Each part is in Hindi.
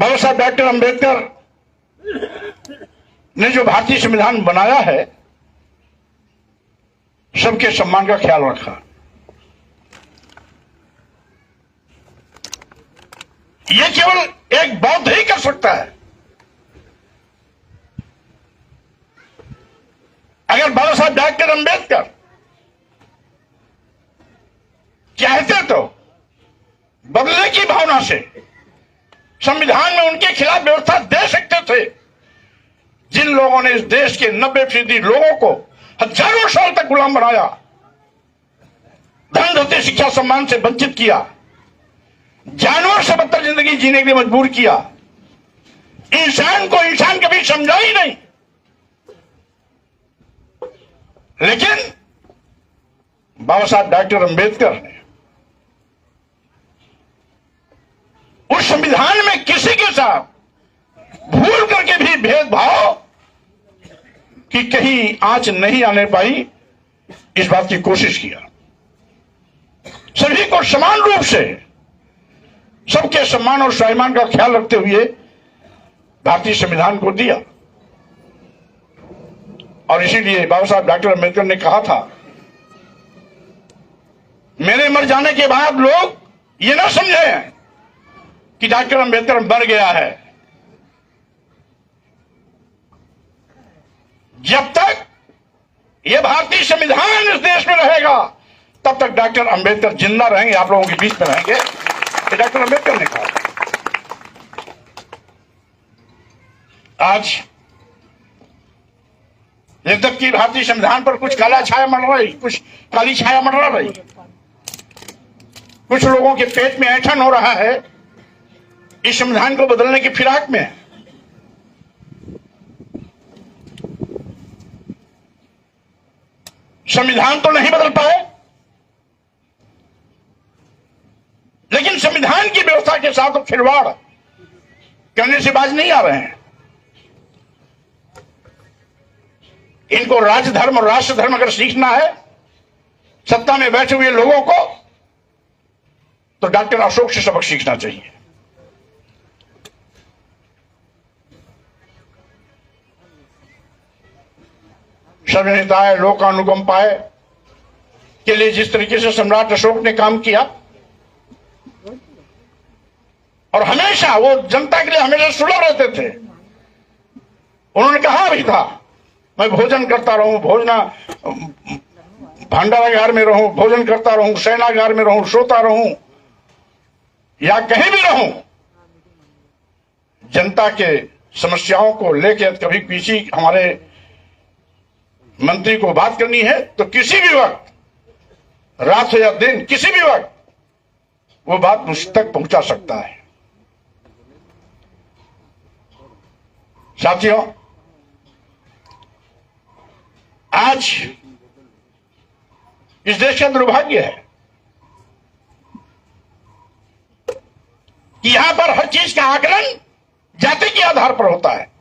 बाबा साहब डॉक्टर अंबेडकर ने जो भारतीय संविधान बनाया है, सबके सम्मान का ख्याल रखा। यह केवल एक बौद्ध ही कर सकता है। अगर बाबा साहब डॉक्टर अंबेडकर चाहते तो बदले की भावना से संविधान में उनके खिलाफ व्यवस्था दे सकते थे। जिन लोगों ने इस देश के 90% लोगों को हजारों साल तक गुलाम बनाया, धन धरती शिक्षा सम्मान से वंचित किया, जानवर से बदतर जिंदगी जीने के लिए मजबूर किया, इंसान को इंसान कभी समझा ही नहीं। लेकिन बाबा साहब डॉक्टर अंबेडकर ने उस संविधान में किसी के साथ भूल करके भी भेदभाव की कहीं आंच नहीं आने पाई, इस बात की कोशिश किया। सभी को समान रूप से सबके सम्मान और स्वाभिमान का ख्याल रखते हुए भारतीय संविधान को दिया। और इसीलिए बाबा साहब डॉक्टर अंबेडकर ने कहा था, मेरे मर जाने के बाद लोग ये ना समझे कि डॉक्टर अंबेडकर मर गया है। जब तक यह भारतीय संविधान इस देश में रहेगा, तब तक डॉक्टर अंबेडकर जिंदा रहेंगे, आप लोगों के बीच में रहेंगे। ये डॉक्टर अंबेडकर ने कहा। आज जब तक कि भारतीय संविधान पर कुछ काला छाया मंडरा रही, कुछ काली छाया मंडरा रही, कुछ लोगों के पेट में ऐंठन हो रहा है इस संविधान को बदलने की फिराक में। संविधान तो नहीं बदल पाए, लेकिन संविधान की व्यवस्था के साथ तो खिलवाड़ करने से बाज नहीं आ रहे हैं। इनको राजधर्म और राष्ट्र धर्म अगर सीखना है सत्ता में बैठे हुए लोगों को, तो डॉक्टर अशोक से सबक सीखना चाहिए। सर्वहिताय लोकानुकंपाय के लिए जिस तरीके से सम्राट अशोक ने काम किया, और हमेशा वो जनता के लिए हमेशा सुलभ रहते थे। उन्होंने कहा भी था, मैं भोजन करता रहूं, भंडारागार में रहूं, भोजन करता रहूं, सेनागार में रहूं, सोता रहूं या कहीं भी रहूं, जनता के समस्याओं को लेकर कभी किसी हमारे मंत्री को बात करनी है तो किसी भी वक्त, रात हो या दिन, किसी भी वक्त वो बात मुझ तक पहुंचा सकता है। साथियों, आज इस देश का दुर्भाग्य है कि यहां पर हर चीज का आकलन जाति के आधार पर होता है,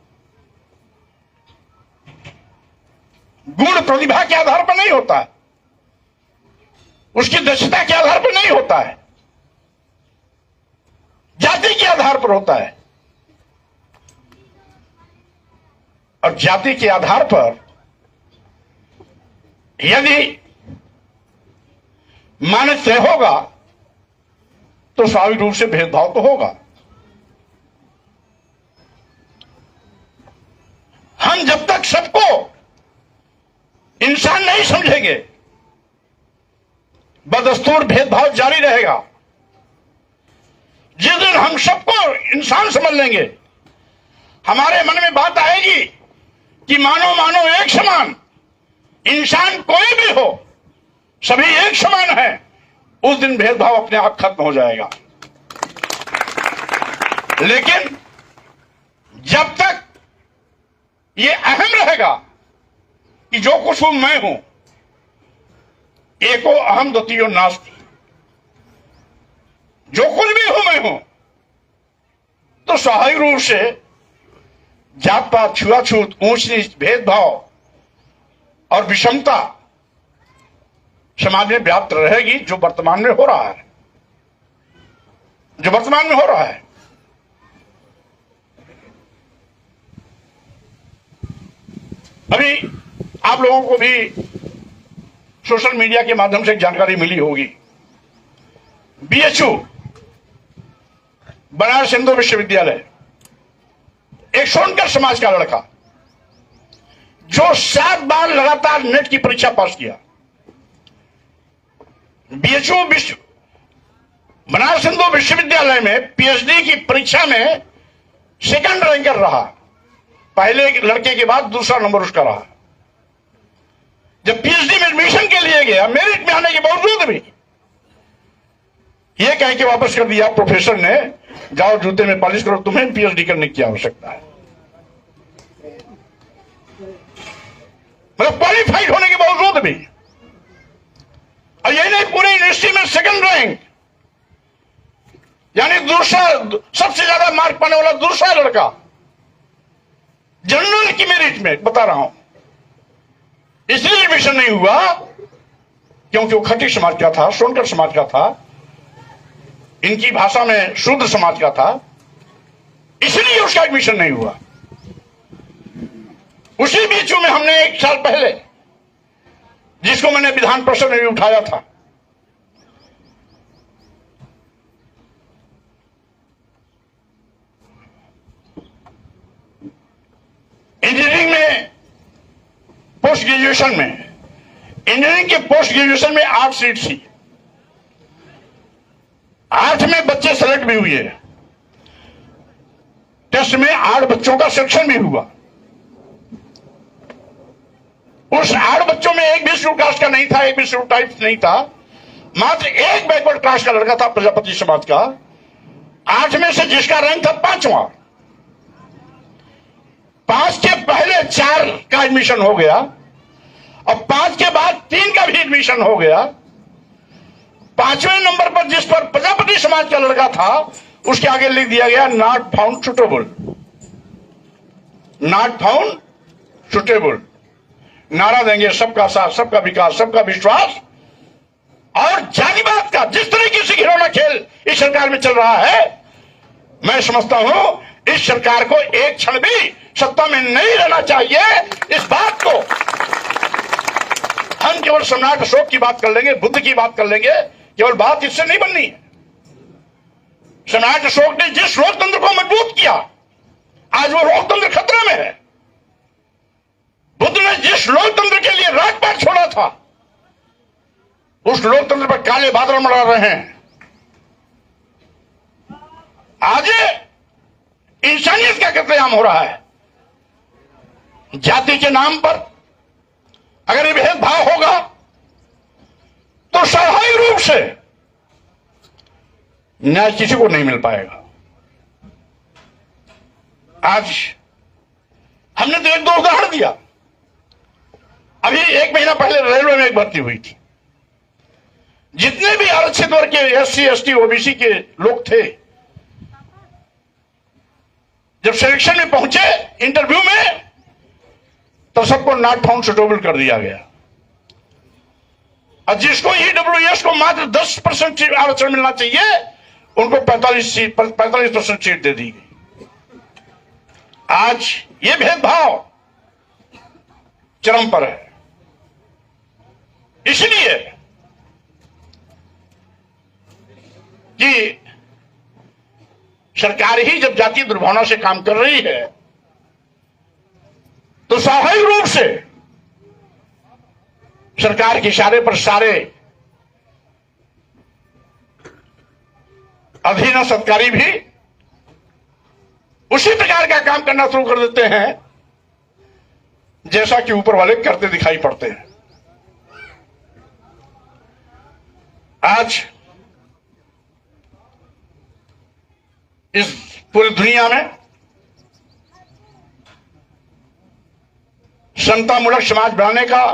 गुण प्रतिभा के आधार पर नहीं होता है, उसकी दक्षता के आधार पर नहीं होता है, जाति के आधार पर होता है। और जाति के आधार पर यदि मानक तय होगा तो स्वाभाविक रूप से भेदभाव तो होगा। हम जब तक सबको इंसान नहीं समझेंगे, बदस्तूर भेदभाव जारी रहेगा। जिस दिन हम सबको इंसान समझ लेंगे, हमारे मन में बात आएगी कि मानो मानो एक समान, इंसान कोई भी हो, सभी एक समान है, उस दिन भेदभाव अपने आप खत्म हो जाएगा। लेकिन जब तक ये अहम रहेगा कि जो कुछ हूं मैं हूं, एको अहम द्वितीयो नास्ति, जो कुछ भी हूं मैं हूं, तो स्वाभाविक रूप से जात पात, छुआछूत, ऊंच नीच, भेदभाव और विषमता समाज में व्याप्त रहेगी, जो वर्तमान में हो रहा है, जो वर्तमान में हो रहा है। अभी आप लोगों को भी सोशल मीडिया के माध्यम से जानकारी मिली होगी, बीएचयू बनारस हिंदू विश्वविद्यालय, एक सोनकर समाज का लड़का जो 7 बार लगातार नेट की परीक्षा पास किया, बीएचयू बनारस हिंदू विश्वविद्यालय में पीएचडी की परीक्षा में सेकंड रैंकर रहा, पहले लड़के के बाद दूसरा नंबर उसका रहा। जब पीएचडी में एडमिशन के लिए गया, मेरिट में आने के बावजूद भी यह कह के वापस कर दिया प्रोफेसर ने, जाओ जूते में पॉलिश करो, तुम्हें पीएचडी करने की आवश्यकता है। मतलब क्वालिफाइड होने के बावजूद भी, और यही नहीं, पूरे यूनिवर्सिटी में सेकंड रैंक, यानी दूसरा, सबसे ज्यादा मार्क पाने वाला दूसरा लड़का जनरल की मेरिट में, बता रहा हूं। इसलिए एडमिशन नहीं हुआ क्योंकि वो खट्टी समाज का था, सोनकर समाज का था, इनकी भाषा में शूद्र समाज का था, इसलिए उसका एडमिशन नहीं हुआ। उसी बीच में हमने 1 साल पहले, जिसको मैंने विधान परिषद में भी उठाया था, इंजीनियरिंग में पोस्ट ग्रेजुएशन में, इंजीनियरिंग के पोस्ट ग्रेजुएशन में 8 सीट थी, 8 में बच्चे सेलेक्ट भी हुए, टेस्ट में 8 बच्चों का सिलेक्शन भी हुआ। उस 8 बच्चों में एक भी शेड्यूल कास्ट का नहीं था, एक भी शेड्यूल टाइप नहीं था, मात्र एक बैकवर्ड कास्ट का लड़का था, प्रजापति समाज का। 8 में से जिसका रैंक था 5वां, 5 के पहले 4 का एडमिशन हो गया, और 5 के बाद 3 का भी एडमिशन हो गया। 5वें नंबर पर जिस पर प्रजापति समाज का लड़का था, उसके आगे लिख दिया गया not found suitable, not found suitable. नारा देंगे सबका साथ, सबका विकास, सबका विश्वास, और जाति बात का जिस तरीके से घिरौना खेल इस सरकार में चल रहा है, मैं समझता हूं इस सरकार को एक क्षण भी सत्ता में नहीं रहना चाहिए। इस बात को हम केवल सम्राट अशोक की बात कर लेंगे, बुद्ध की बात कर लेंगे, केवल बात इससे नहीं बननी है। सम्राट अशोक ने जिस लोकतंत्र को मजबूत किया, आज वो लोकतंत्र खतरे में है। बुद्ध ने जिस लोकतंत्र के लिए राजपाट छोड़ा था, उस लोकतंत्र पर काले बादल मंडरा रहे हैं। आज इंसानियत का कत्लेआम हो रहा है। जाति के नाम पर अगर ये भेदभाव होगा तो स्वाभाविक रूप से न्याय किसी को नहीं मिल पाएगा। आज हमने तो 1-2 उदाहरण दिया। अभी 1 महीना पहले रेलवे में एक भर्ती हुई थी। जितने भी आरक्षित वर्ग के SC, ST, OBC के लोग थे, जब सिलेक्शन में पहुंचे इंटरव्यू में, तो सबको नॉट फाउंड सुटेबल कर दिया गया। और जिसको EWS को मात्र 10% आरक्षण मिलना चाहिए, उनको 45% सीट दे दी गई। आज ये भेदभाव चरम पर है। इसलिए कि सरकार ही जब जातीय दुर्भावना से काम कर रही है, तो स्वाभाविक रूप से सरकार के इशारे पर सारे अधीनस्थ अधिकारी भी उसी प्रकार का काम करना शुरू कर देते हैं जैसा कि ऊपर वाले करते दिखाई पड़ते हैं। आज इस पूरी दुनिया में समतामूलक समाज बनाने का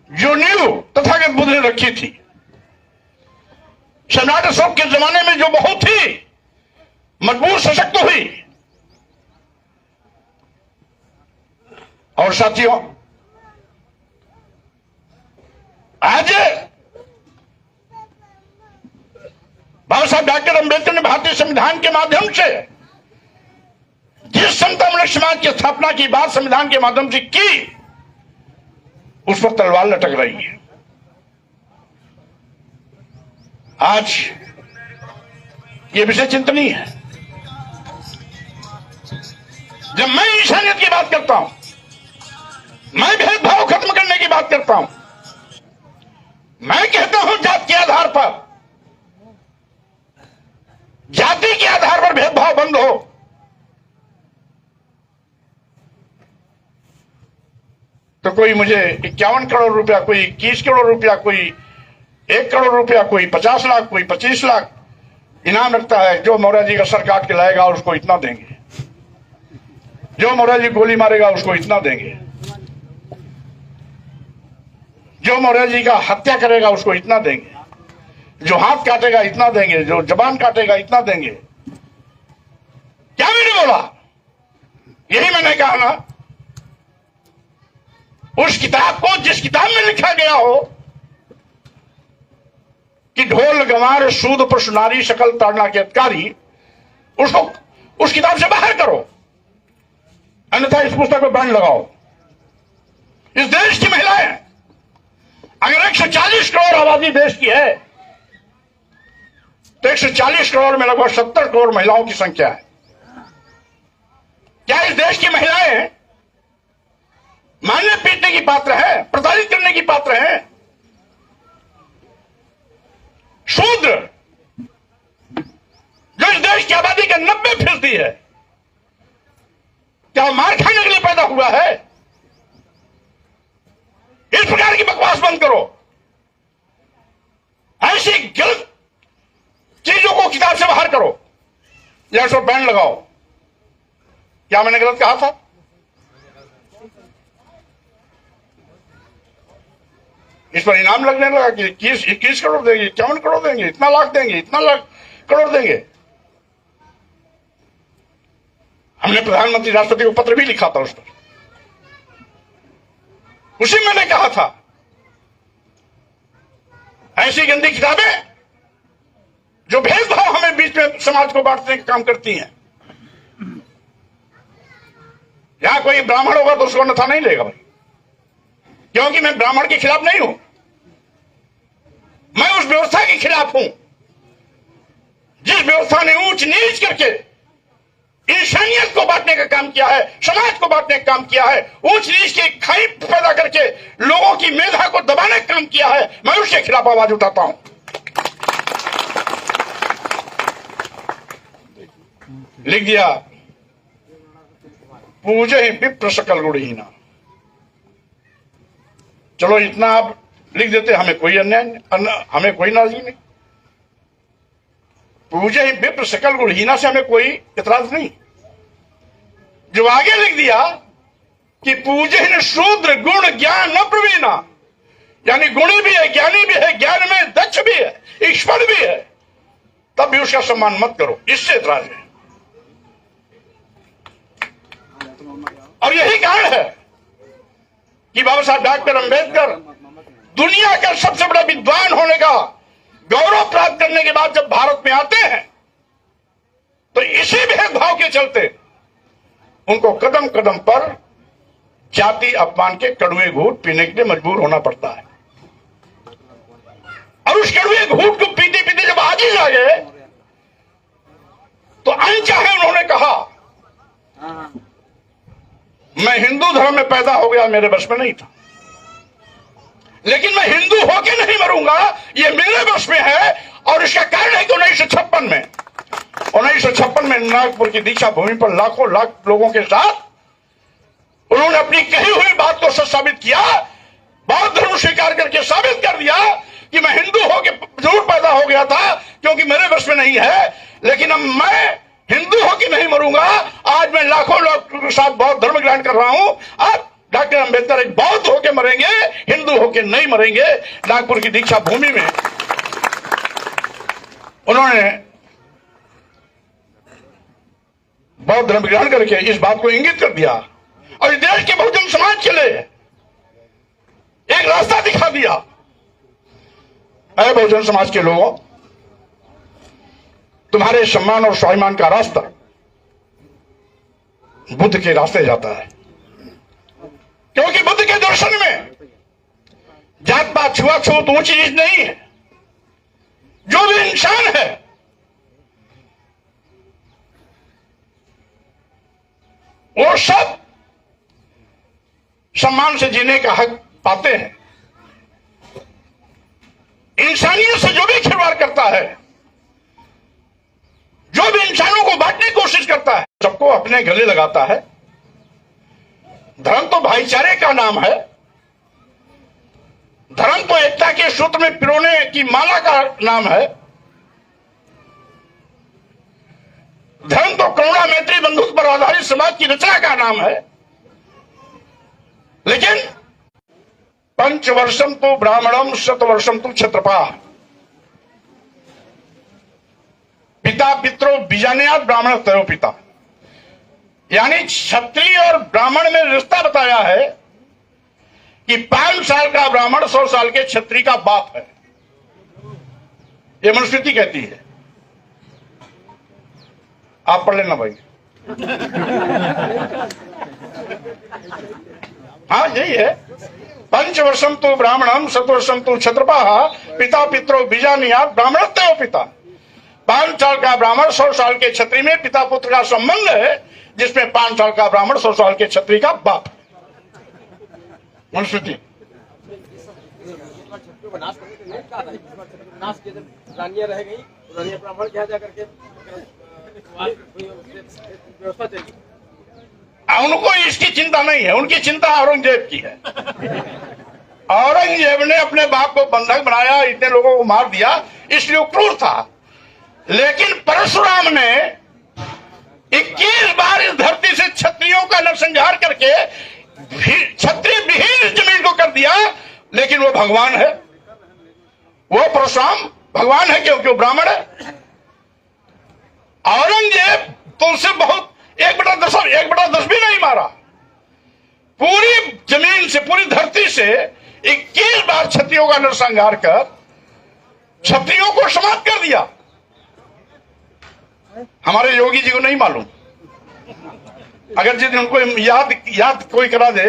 जो नींव तथागत बुद्ध ने रखी थी, सम्राट अशोक के जमाने में जो बहुत ही मजबूत सशक्त हुई। और साथियों, आज बाबा साहब डॉक्टर अंबेडकर ने भारतीय संविधान के माध्यम से जिस जिस समतामूलक समाज की स्थापना की बात संविधान के माध्यम से की, उस पर तलवार लटक रही है। आज ये विषय चिंतनीय है। जब मैं इंसानियत की बात करता हूं, मैं भेदभाव खत्म करने की बात करता हूं, मैं कहता हूं जात के आधार पर, जाति के आधार पर भेदभाव बंद हो, तो कोई मुझे 51 करोड़ रुपया, कोई 21 करोड़ रुपया, कोई 1 करोड़ रुपया, कोई 50 लाख, कोई 25 लाख इनाम रखता है। जो मौर्य जी का सर काट के लाएगा उसको इतना देंगे, जो मौर्य जी गोली मारेगा उसको इतना देंगे, जो मौर्य जी का हत्या करेगा उसको इतना देंगे, जो हाथ काटेगा इतना देंगे, जो जबान काटेगा इतना देंगे। क्या मैंने बोला? यही मैंने कहा ना, उस किताब को, जिस किताब में लिखा गया हो कि ढोल गंवार सूद पशु नारी सकल ताड़ना के अधिकारी, उसको उस किताब से बाहर करो, अन्यथा इस पुस्तक पर बैन लगाओ। इस देश की महिलाएं, अगर 140 करोड़ आबादी देश की है तो 140 करोड़ में लगभग 70 करोड़ महिलाओं की संख्या है। क्या इस देश की महिलाएं मारने पीटने की पात्र है, प्रताड़ित करने की पात्र है? शूद्र जो इस देश की आबादी का 90% है, क्या मार खाने के लिए पैदा हुआ है? इस प्रकार की बकवास बंद करो, ऐसी गलत चीजों को किताब से बाहर करो या इस पर बैन लगाओ। क्या मैंने गलत कहा था? इस पर इनाम लगने लगा कि 21 करोड़ देंगे, 51 करोड़ देंगे, इतना लाख देंगे, इतना लाख करोड़ देंगे। हमने प्रधानमंत्री राष्ट्रपति को पत्र भी लिखा था उस पर, उसी में मैंने कहा था ऐसी गंदी किताबें जो भेदभाव हमें बीच में समाज को बांटने का काम करती हैं। यहां कोई ब्राह्मण होगा तो उसको अन्यथा नहीं लेगा भाई, क्योंकि मैं ब्राह्मण के खिलाफ नहीं हूं, मैं उस व्यवस्था के खिलाफ हूं जिस व्यवस्था ने ऊंच नीच करके इंसानियत को बांटने का काम किया है, समाज को बांटने का काम किया है, ऊंच नीच की खाई पैदा करके लोगों की मेधा को दबाने का काम किया है। मैं उसके खिलाफ आवाज उठाता हूं। लिख दिया, पूजे ही विप्र सकल गुणहीना। चलो इतना आप लिख देते, हमें कोई अन्याय, हमें कोई नाराजगी नहीं। पूजे ही विप्र सकल गुणहीना से हमें कोई इतराज नहीं। जो आगे लिख दिया कि पूजे ही शूद्र गुण ज्ञान न प्रवीणा, यानी गुणी भी है, ज्ञानी भी है, ज्ञान में दक्ष भी है, ईश्वर भी है, तब भी उसका सम्मान मत करो, इससे इतराज है। और यही कारण है कि बाबा साहब डॉक्टर अंबेडकर दुनिया का सबसे बड़ा विद्वान होने का गौरव प्राप्त करने के बाद जब भारत में आते हैं तो इसी भेदभाव के चलते उनको कदम कदम पर जाति अपमान के कड़वे घूंट पीने के लिए मजबूर होना पड़ता है। और उस कड़वे घूंट को पीते पीते जब आज ही आ गए तो अनचाहे उन्होंने कहा, मैं हिंदू धर्म में पैदा हो गया, मेरे बस में नहीं था, लेकिन मैं हिंदू होके नहीं मरूंगा, ये मेरे बस में है। और इसका कारण है कि 1956 में नागपुर की दीक्षा भूमि पर लाखों लाख लोगों के साथ उन्होंने अपनी कही हुई बात को सच साबित किया, बौद्ध धर्म स्वीकार करके साबित कर दिया कि मैं हिंदू होके जरूर पैदा हो गया था, क्योंकि मेरे बस में नहीं है, लेकिन अब मैं हिंदू होके नहीं मरूंगा। आज मैं लाखों लोगों के साथ बौद्ध धर्म ग्रहण कर रहा हूं। अब डॉक्टर अंबेडकर एक बौद्ध होके मरेंगे, हिंदू होके नहीं मरेंगे। नागपुर की दीक्षा भूमि में उन्होंने बौद्ध धर्म ग्रहण करके इस बात को इंगित कर दिया और इस देश के बहुजन समाज के लिए एक रास्ता दिखा दिया। अरे बहुजन समाज के लोगों, तुम्हारे सम्मान और स्वाभिमान का रास्ता बुद्ध के रास्ते जाता है, क्योंकि बुद्ध के दर्शन में जात पात छुआछूत ऊंची नीच नहीं है। जो भी इंसान है वो सब सम्मान से जीने का हक पाते हैं। इंसानियत से जो भी खिलवाड़ करता है, जो भी इंसानों को बांटने की कोशिश करता है, सबको अपने गले लगाता है। धर्म तो भाईचारे का नाम है, धर्म तो एकता के सूत्र में पिरोने की माला का नाम है, धर्म तो करुणा मैत्री बंधुत्व पर आधारित समाज की रचना का नाम है। लेकिन पंचवर्षम तो ब्राह्मणम शतवर्षम तो क्षत्रपा, पिता पितरो बीजान्यात ब्राह्मण तयो पिता, यानी क्षत्रिय और ब्राह्मण में रिश्ता बताया है कि 5 साल का ब्राह्मण 100 साल के क्षत्रिय का बाप है। यह मनुस्मृति कहती है। आप पढ़ लेना भाई। हाँ यही है। पंचवर्षम तो ब्राह्मणम शतवर्षम तो क्षत्रपा, पिता पितरो बीजान्यात ब्राह्मण तयो पिता। 5 साल का ब्राह्मण 100 साल के क्षत्रिय में पिता पुत्र का संबंध है, जिसमें 5 साल का ब्राह्मण 100 साल के क्षत्रिय का बाप। मनुस्मृति। रानियां रह गई, रानियां ब्राह्मण के यहाँ जाकर के व्यवस्था चली। उनको इसकी चिंता नहीं है, उनकी चिंता औरंगजेब की है। औरंगजेब ने अपने बाप को बंधक बनाया, इतने लोगों को मार दिया, इसलिए वो क्रूर था। लेकिन परशुराम ने 21 बार इस धरती से क्षत्रियों का नरसंहार करके क्षत्रिय विहीन जमीन को कर दिया। लेकिन वो भगवान है, वो परशुराम भगवान है, क्योंकि वो ब्राह्मण है। औरंगजेब तो उससे बहुत 1/10 भी नहीं मारा। पूरी जमीन से, पूरी धरती से 21 बार क्षत्रियों का नरसंहार कर क्षत्रियों को समाप्त कर दिया। हमारे योगी जी को नहीं मालूम। अगर जिस दिन उनको याद कोई करा दे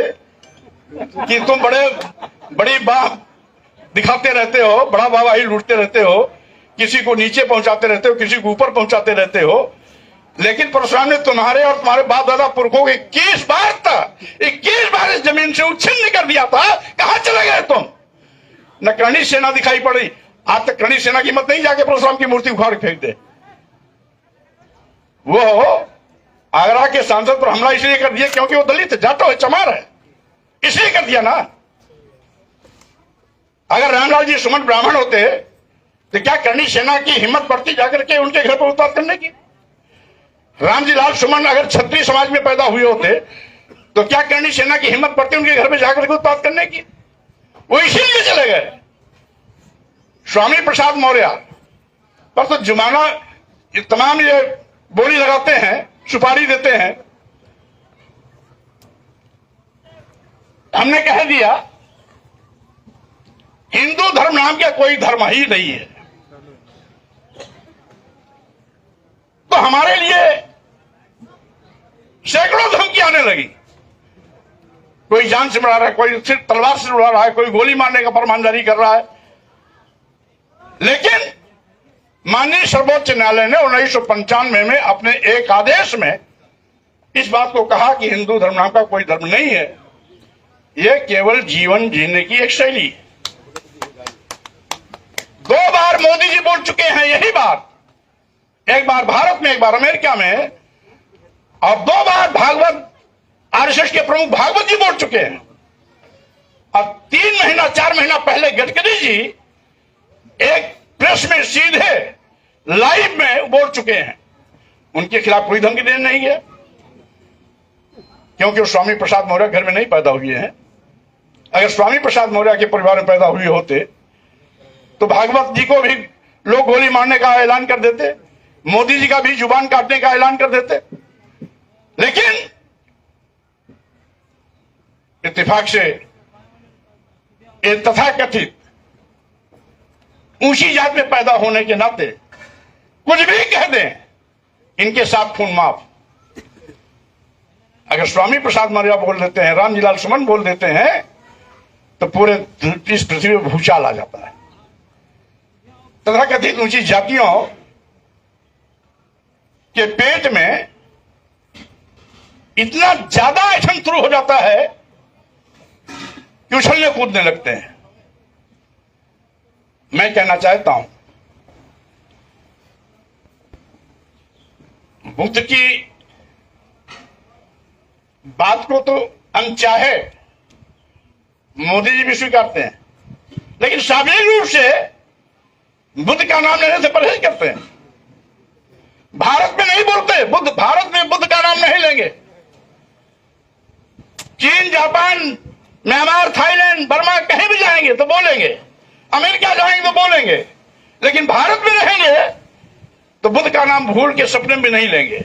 कि तुम बड़ी बात दिखाते रहते हो, बड़ा वाहवाही लूटते रहते हो, किसी को नीचे पहुंचाते रहते हो, किसी को ऊपर पहुंचाते रहते हो, लेकिन परशुराम ने तुम्हारे और तुम्हारे बाप दादा पुरखों को 21 बार इस जमीन से उच्छिन्न कर दिया था। कहां चले गए तुम? न करणी सेना दिखाई पड़ी। आज तक करणी सेना की हिम्मत नहीं जाके परशुराम की मूर्ति उखाड़ फेंक दे। वो आगरा के सांसद पर हमला इसलिए कर दिया क्योंकि वो दलित है, जाटो है, चमार है, इसलिए कर दिया ना। अगर रामलाल जी सुमन ब्राह्मण होते तो क्या करणी सेना की हिम्मत पड़ती जाकर के उनके घर पर उत्पात करने की? रामजी लाल सुमन अगर क्षत्रिय समाज में पैदा हुए होते तो क्या करणी सेना की हिम्मत पड़ती उनके घर में जाकर के उत्पात करने की? वो इसीलिए चले गए। स्वामी प्रसाद मौर्य पर तो जुमाना तमाम ये बोली लगाते हैं, सुपारी देते हैं। हमने कह दिया हिंदू धर्म नाम का कोई धर्म ही नहीं है। तो हमारे लिए सैकड़ों धमकी आने लगी। कोई जान से मार रहा है, कोई सिर्फ तलवार से उड़ा रहा है, कोई गोली मारने का फरमान जारी कर रहा है। लेकिन माननीय सर्वोच्च न्यायालय ने 1995 में अपने एक आदेश में इस बात को कहा कि हिंदू धर्म नाम का कोई धर्म नहीं है, यह केवल जीवन जीने की एक शैली है। 2 बार मोदी जी बोल चुके हैं यही बात, एक बार भारत में, एक बार अमेरिका में, और 2 बार भागवत आरएसएस के प्रमुख भागवत जी बोल चुके हैं। और 3 महीना 4 महीना पहले गडकरी जी एक प्रेस में सीधे लाइव में बोल चुके हैं। उनके खिलाफ कोई धमकी देने नहीं है, क्योंकि वो स्वामी प्रसाद मौर्य घर में नहीं पैदा हुए हैं। अगर स्वामी प्रसाद मौर्य के परिवार में पैदा हुए होते तो भागवत जी को भी लोग गोली मारने का ऐलान कर देते, मोदी जी का भी जुबान काटने का ऐलान कर देते। लेकिन इत्तेफाक से ये तथाकथित ऊंची जात में पैदा होने के नाते कुछ भी कह दें, इनके साथ खून माफ। अगर स्वामी प्रसाद मौर्य बोल देते हैं, रामजीलाल सुमन बोल देते हैं, तो पूरे इस पृथ्वी पर भूचाल आ जाता है। तथाकथित ऊंची जातियों के पेट में इतना ज्यादा ऐठन शुरू हो जाता है कि उछलने कूदने लगते हैं। मैं कहना चाहता हूं, बुद्ध की बात को तो अनचाहे मोदी जी भी स्वीकारते हैं, लेकिन सामूहिक रूप से बुद्ध का नाम लेने से परहेज करते हैं। भारत में नहीं बोलते बुद्ध, भारत में बुद्ध का नाम नहीं लेंगे। चीन, जापान, म्यांमार, थाईलैंड, बर्मा कहीं भी जाएंगे तो बोलेंगे, अमेरिका जाएंगे तो बोलेंगे, लेकिन भारत में रहेंगे तो बुद्ध का नाम भूल के सपने में नहीं लेंगे।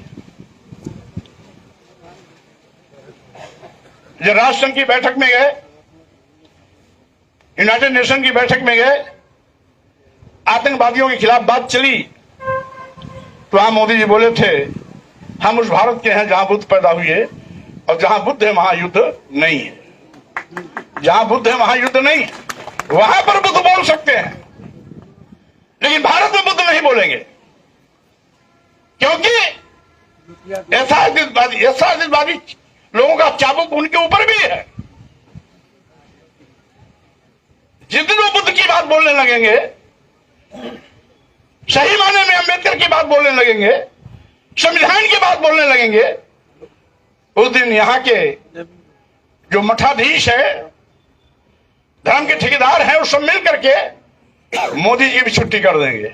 जब राष्ट्रसंघ की बैठक में गए, यूनाइटेड नेशन की बैठक में गए, आतंकवादियों के खिलाफ बात चली, तो वहां मोदी जी बोले थे, हम उस भारत के हैं जहां बुद्ध पैदा हुए, और जहां बुद्ध है वहां युद्ध नहीं है। जहां बुद्ध है वहां युद्ध नहीं है। वहां पर बुद्ध बोल सकते हैं, लेकिन भारत में बुद्ध नहीं बोलेंगे, क्योंकि यथार्थवादी लोगों का चाबुक उनके ऊपर भी है। जिस दिन वो बुद्ध की बात बोलने लगेंगे, सही मायने में अंबेडकर की बात बोलने लगेंगे, संविधान की बात बोलने लगेंगे, उस दिन यहां के जो मठाधीश है, धर्म के ठेकेदार हैं, वो सब मिल करके मोदी जी भी छुट्टी कर देंगे।